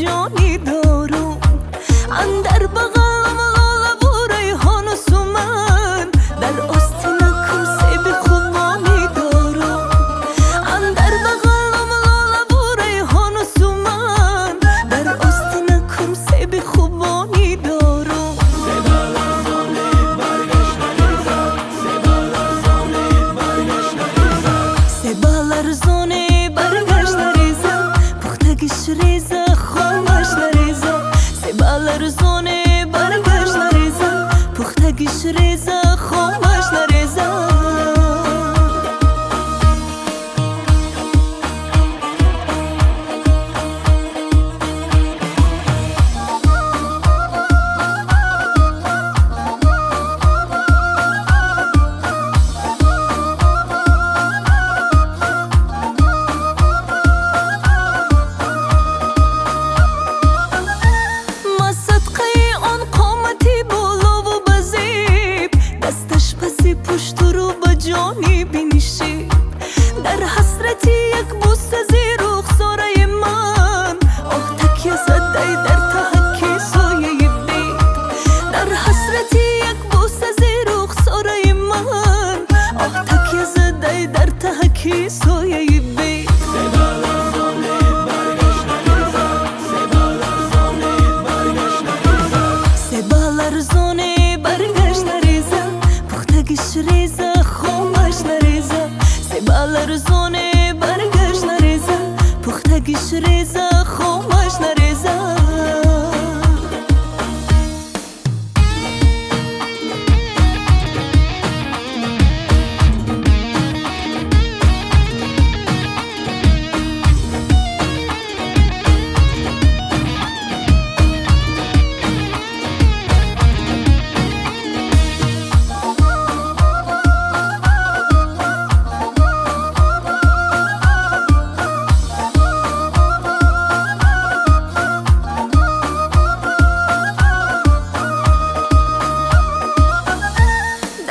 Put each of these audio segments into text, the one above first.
جانی دارم اندر بغلم لاله و ریحان و سومن در آستینکم سیب خوبانی دارم اندر بغلم لاله و ریحان و سومن در آستینکم سیب خوبانی دارم سبا لارزونed برگشت نریزد سبا لارزونed برگشت نریزد سبا لارزونed برگشت نریزد پختگیش ریزه خامش نریزه سبا لارزونed برگشت نریزه پختگیش ریزه خامش نریزه پشت رو با جانی بینیشی در حسرتی یک بوسه زیر رخساره من آه تکیه زده در تحکی سایه بید در حسرتی یک بوسه زیر رخساره من آه تکیه زده در تحکی سایه بید سبا لارزونed برگشت نریزد سبا لارزونed برگشت نریزد سبا لارزونed برگشت نریزد پختگیش ریزه خامش نریزه سبا لارزونed برگشت نریزه پختگیش ریزه خامش نریزه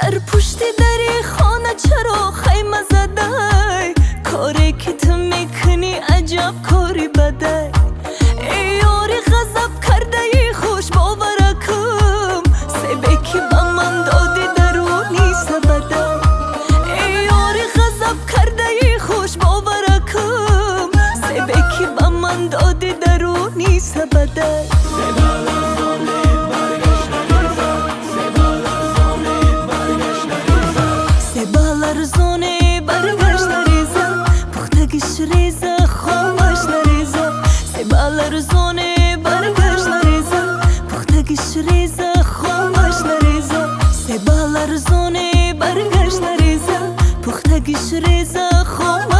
در پشت دری خانه چرا خیمه زده کاری که تو میکنی عجب کاری بده ای یاری غضب کرده ای خوش باورکم سبه که به من دادی درونی سبده ای یاری غضب کرده ای خوش باورکم سبه که به من دادی درونی سبده سبا لارزونed برگشت نریزد سبا لارزونed برگشت نریزد سبا لارزونed برگشت نریزه پختگیش ریزه خامش نریزه سبا لارزونed برگشت نریزه پختگیش ریزه خامش نریزه سبا لارزونed برگشت نریزه پختگیش ریزه خامش